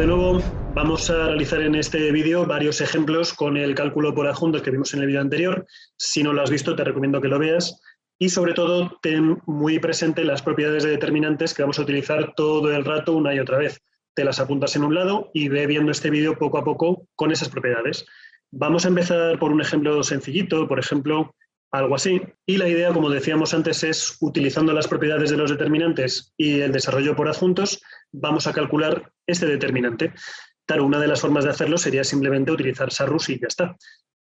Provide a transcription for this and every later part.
de nuevo. Vamos a realizar en este vídeo varios ejemplos con el cálculo por adjuntos que vimos en el vídeo anterior. Si no lo has visto, te recomiendo que lo veas. Y sobre todo, ten muy presente las propiedades de determinantes que vamos a utilizar todo el rato una y otra vez. Te las apuntas en un lado y ve viendo este vídeo poco a poco con esas propiedades. Vamos a empezar por un ejemplo sencillito, por ejemplo, algo así. Y la idea, como decíamos antes, es utilizando las propiedades de los determinantes y el desarrollo por adjuntos, vamos a calcular este determinante. Claro, una de las formas de hacerlo sería simplemente utilizar Sarrus y ya está.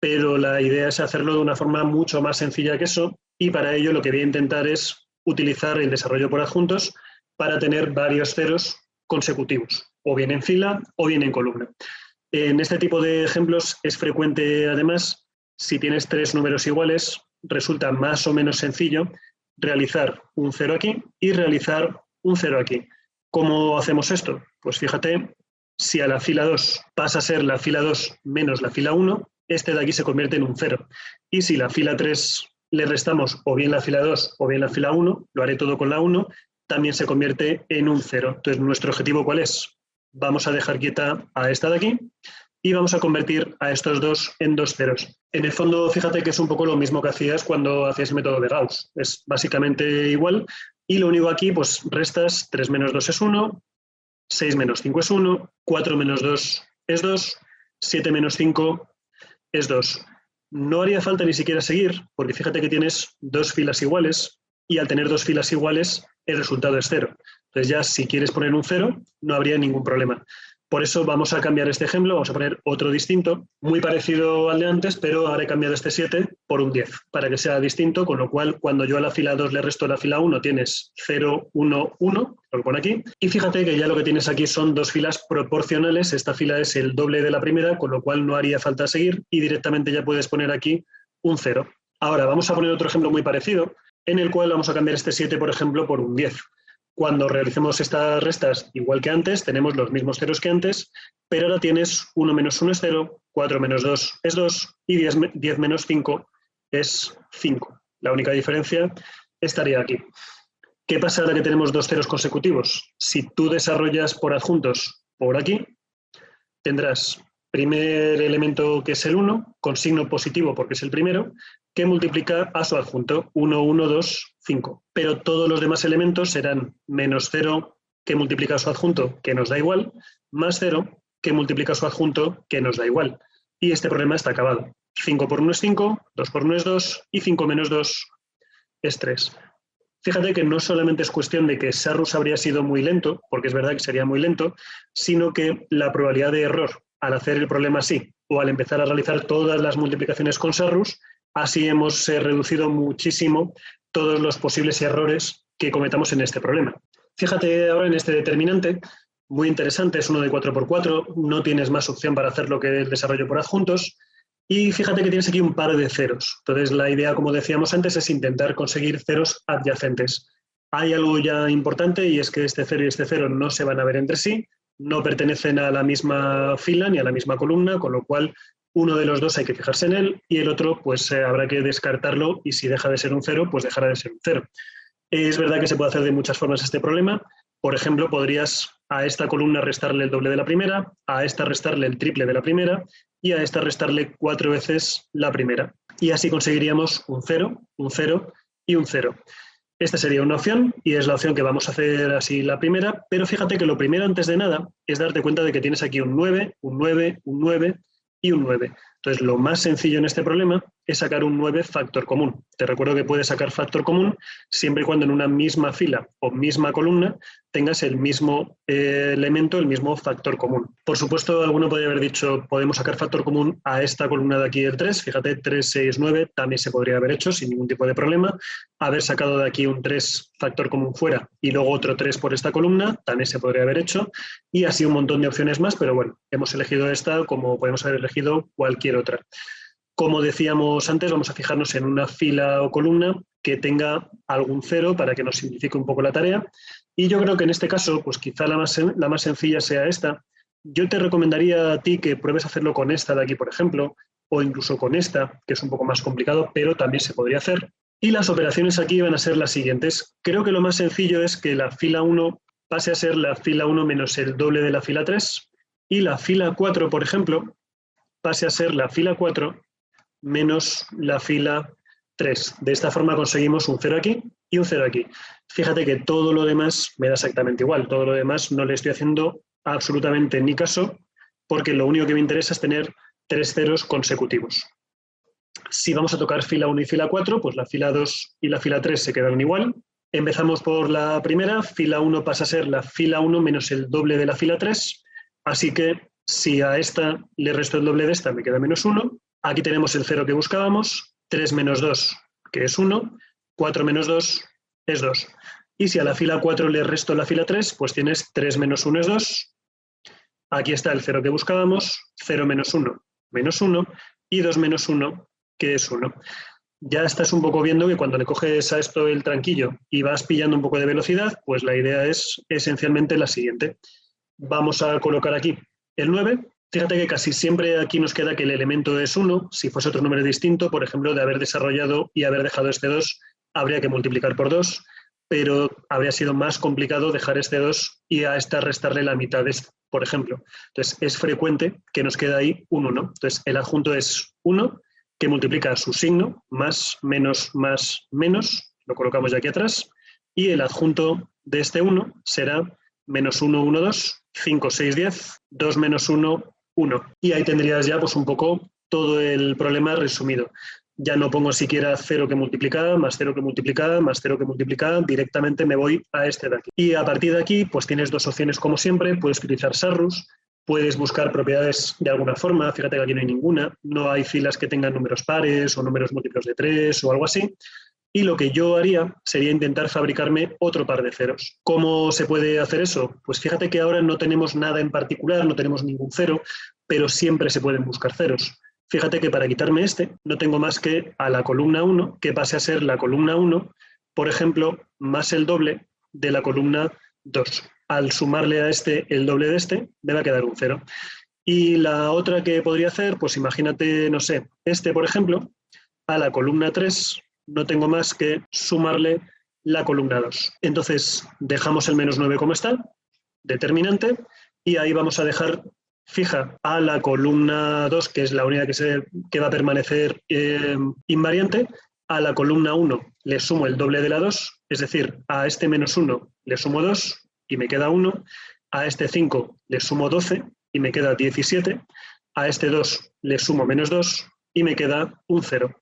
Pero la idea es hacerlo de una forma mucho más sencilla que eso, y para ello lo que voy a intentar es utilizar el desarrollo por adjuntos para tener varios ceros consecutivos, o bien en fila o bien en columna. En este tipo de ejemplos es frecuente, además, si tienes tres números iguales, resulta más o menos sencillo realizar un cero aquí y realizar un cero aquí. ¿Cómo hacemos esto? Pues fíjate, si a la fila 2 pasa a ser la fila 2 menos la fila 1, este de aquí se convierte en un 0. Y si la fila 3 le restamos o bien la fila 2 o bien la fila 1, lo haré todo con la 1, también se convierte en un 0. Entonces, ¿nuestro objetivo cuál es? Vamos a dejar quieta a esta de aquí y vamos a convertir a estos dos en dos ceros. En el fondo, fíjate que es un poco lo mismo que hacías cuando hacías el método de Gauss. Es básicamente igual. Y lo único aquí, pues restas 3 menos 2 es 1, 6 menos 5 es 1, 4 menos 2 es 2, 7 menos 5 es 2. No haría falta ni siquiera seguir, porque fíjate que tienes dos filas iguales, y al tener dos filas iguales, el resultado es 0. Entonces ya si quieres poner un 0, no habría ningún problema. Por eso vamos a cambiar este ejemplo, vamos a poner otro distinto, muy parecido al de antes, pero ahora he cambiado este 7 por un 10, para que sea distinto, con lo cual cuando yo a la fila 2 le resto a la fila 1, tienes 0, 1, 1, lo pone aquí, y fíjate que ya lo que tienes aquí son dos filas proporcionales, esta fila es el doble de la primera, con lo cual no haría falta seguir, y directamente ya puedes poner aquí un 0. Ahora vamos a poner otro ejemplo muy parecido, en el cual vamos a cambiar este 7, por ejemplo, por un 10. Cuando realicemos estas restas, igual que antes, tenemos los mismos ceros que antes, pero ahora tienes 1 menos 1 es 0, 4 menos 2 es 2 y 10 menos 5 es 5. La única diferencia estaría aquí. ¿Qué pasa ahora que tenemos dos ceros consecutivos? Si tú desarrollas por adjuntos por aquí, tendrás primer elemento que es el 1, con signo positivo porque es el primero, que multiplica a su adjunto, 1, 1, 2, 5. Pero todos los demás elementos serán menos 0 que multiplica a su adjunto, que nos da igual, más 0 que multiplica a su adjunto, que nos da igual. Y este problema está acabado. 5 por 1 es 5, 2 por 1 es 2 y 5 menos 2 es 3. Fíjate que no solamente es cuestión de que Sarrus habría sido muy lento, porque es verdad que sería muy lento, sino que la probabilidad de error al hacer el problema así o al empezar a realizar todas las multiplicaciones con Sarrus, así hemos reducido muchísimo todos los posibles errores que cometamos en este problema. Fíjate ahora en este determinante, muy interesante, es uno de 4 por 4, no tienes más opción para hacerlo que el desarrollo por adjuntos, y fíjate que tienes aquí un par de ceros. Entonces la idea, como decíamos antes, es intentar conseguir ceros adyacentes. Hay algo ya importante y es que este 0 y este 0 no se van a ver entre sí, no pertenecen a la misma fila ni a la misma columna, con lo cual uno de los dos hay que fijarse en él y el otro pues habrá que descartarlo y si deja de ser un 0, pues dejará de ser un 0. Es verdad que se puede hacer de muchas formas este problema. Por ejemplo, podrías a esta columna restarle el doble de la primera, a esta restarle el triple de la primera y a esta restarle 4 veces la primera. Y así conseguiríamos un 0 y un 0. Esta sería una opción y es la opción que vamos a hacer así la primera, pero fíjate que lo primero antes de nada es darte cuenta de que tienes aquí un 9, un 9, un 9 y un 9. Entonces, lo más sencillo en este problema es sacar un 9 factor común. Te recuerdo que puedes sacar factor común siempre y cuando en una misma fila o misma columna tengas el mismo elemento, el mismo factor común. Por supuesto, alguno podría haber dicho, podemos sacar factor común a esta columna de aquí el 3. Fíjate, 3, 6, 9 también se podría haber hecho sin ningún tipo de problema. Haber sacado de aquí un 3 factor común fuera y luego otro 3 por esta columna también se podría haber hecho. Y así un montón de opciones más, pero bueno, hemos elegido esta como podemos haber elegido cualquier otra. Como decíamos antes, vamos a fijarnos en una fila o columna que tenga algún 0 para que nos simplifique un poco la tarea. Y yo creo que en este caso, pues quizá la más sencilla sea esta. Yo te recomendaría a ti que pruebes a hacerlo con esta de aquí, por ejemplo, o incluso con esta, que es un poco más complicado, pero también se podría hacer. Y las operaciones aquí van a ser las siguientes. Creo que lo más sencillo es que la fila 1 pase a ser la fila 1 menos el doble de la fila 3. y la fila 4, por ejemplo, pase a ser la fila 4 menos la fila 3. De esta forma conseguimos un 0 aquí y un 0 aquí. Fíjate que todo lo demás me da exactamente igual. Todo lo demás no le estoy haciendo absolutamente ni caso, porque lo único que me interesa es tener 3 ceros consecutivos. Si vamos a tocar fila 1 y fila 4, pues la fila 2 y la fila 3 se quedan igual. Empezamos por la primera. Fila 1 pasa a ser la fila 1 menos el doble de la fila 3. Así que si a esta le resto el doble de esta, me queda menos 1. Aquí tenemos el 0 que buscábamos. 3 menos 2, que es 1. 4 menos 2 es 2. Y si a la fila 4 le resto la fila 3, pues tienes 3 menos 1 es 2. Aquí está el 0 que buscábamos. 0 menos 1, menos 1. Y 2 menos 1, que es 1. Ya estás un poco viendo que cuando le coges a esto el tranquillo y vas pillando un poco de velocidad, pues la idea es esencialmente la siguiente. Vamos a colocar aquí el 9. Fíjate que casi siempre aquí nos queda que el elemento es 1. Si fuese otro número distinto, por ejemplo, de haber desarrollado y haber dejado este 2, habría que multiplicar por 2, pero habría sido más complicado dejar este 2 y a esta restarle la mitad de este, por ejemplo. Entonces, es frecuente que nos quede ahí un 1. Entonces, el adjunto es 1, que multiplica su signo, más, menos, lo colocamos ya aquí atrás, y el adjunto de este 1 será menos 1, 1, 2, 5, 6, 10, 2 menos 1, 1. Y ahí tendrías ya pues un poco todo el problema resumido. Ya no pongo siquiera 0 que multiplica, más 0 que multiplica, más 0 que multiplica, directamente me voy a este de aquí. Y a partir de aquí, pues tienes dos opciones como siempre, puedes utilizar Sarrus, puedes buscar propiedades de alguna forma, fíjate que aquí no hay ninguna, no hay filas que tengan números pares o números múltiplos de 3 o algo así. Y lo que yo haría sería intentar fabricarme otro par de ceros. ¿Cómo se puede hacer eso? Pues fíjate que ahora no tenemos nada en particular, no tenemos ningún cero, pero siempre se pueden buscar ceros. Fíjate que para quitarme este no tengo más que a la columna 1, que pase a ser la columna 1, por ejemplo, más el doble de la columna 2. Al sumarle a este el doble de este, me va a quedar un 0. Y la otra que podría hacer, pues imagínate, no sé, este, por ejemplo, a la columna 3 no tengo más que sumarle la columna 2. Entonces, dejamos el menos 9 como está, determinante, y ahí vamos a dejar fija a la columna 2, que es la única que va a permanecer invariante. A la columna 1 le sumo el doble de la 2, es decir, a este menos 1 le sumo 2 y me queda 1. A este 5 le sumo 12 y me queda 17. A este 2 le sumo menos 2 y me queda un 0.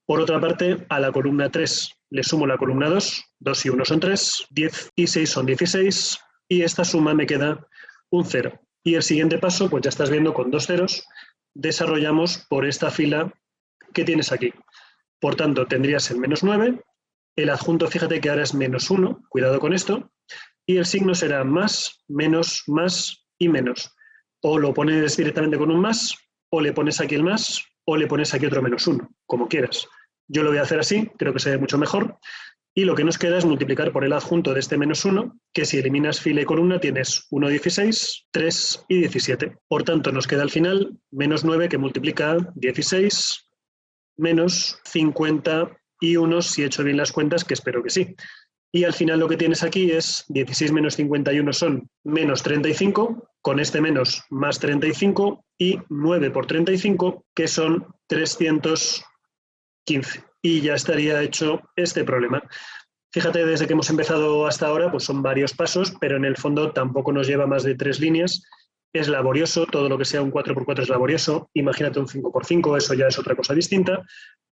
Por otra parte, a la columna 3 le sumo la columna 2, 2 y 1 son 3, 10 y 6 son 16, y esta suma me queda un 0. Y el siguiente paso, pues ya estás viendo con dos ceros, desarrollamos por esta fila que tienes aquí. Por tanto, tendrías el menos 9, el adjunto, fíjate que ahora es menos 1, cuidado con esto, y el signo será más, menos, más y menos. O lo pones directamente con un más, o le pones aquí el más, o le pones aquí otro menos 1, como quieras. Yo lo voy a hacer así, creo que se ve mucho mejor. Y lo que nos queda es multiplicar por el adjunto de este menos 1, que si eliminas fila y columna tienes 1, 16, 3 y 17. Por tanto, nos queda al final menos 9 que multiplica 16 menos 51, si he hecho bien las cuentas, que espero que sí. Y al final lo que tienes aquí es 16 menos 51 son menos 35, con este menos más 35 y 9 por 35, que son 315. Y ya estaría hecho este problema. Fíjate, desde que hemos empezado hasta ahora, pues son varios pasos, pero en el fondo tampoco nos lleva más de 3 líneas. Es laborioso, todo lo que sea un 4×4 es laborioso. Imagínate un 5×5, eso ya es otra cosa distinta.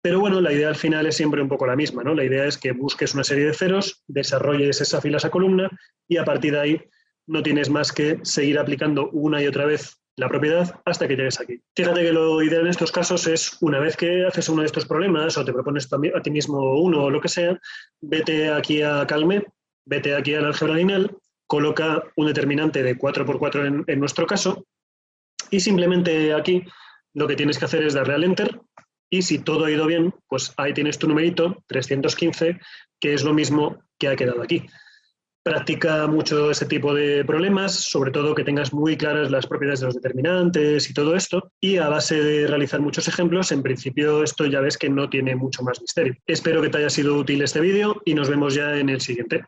Pero bueno, la idea al final es siempre un poco la misma, ¿no? La idea es que busques una serie de ceros, desarrolles esa fila, esa columna, y a partir de ahí no tienes más que seguir aplicando una y otra vez la propiedad hasta que llegues aquí. Fíjate que lo ideal en estos casos es, una vez que haces uno de estos problemas o te propones a ti mismo uno o lo que sea, vete aquí a Calme, vete aquí al álgebra lineal, coloca un determinante de 4×4 en nuestro caso, y simplemente aquí lo que tienes que hacer es darle al Enter, y si todo ha ido bien, pues ahí tienes tu numerito, 315, que es lo mismo que ha quedado aquí. Practica mucho este tipo de problemas, sobre todo que tengas muy claras las propiedades de los determinantes y todo esto, y a base de realizar muchos ejemplos, en principio esto ya ves que no tiene mucho más misterio. Espero que te haya sido útil este vídeo y nos vemos ya en el siguiente.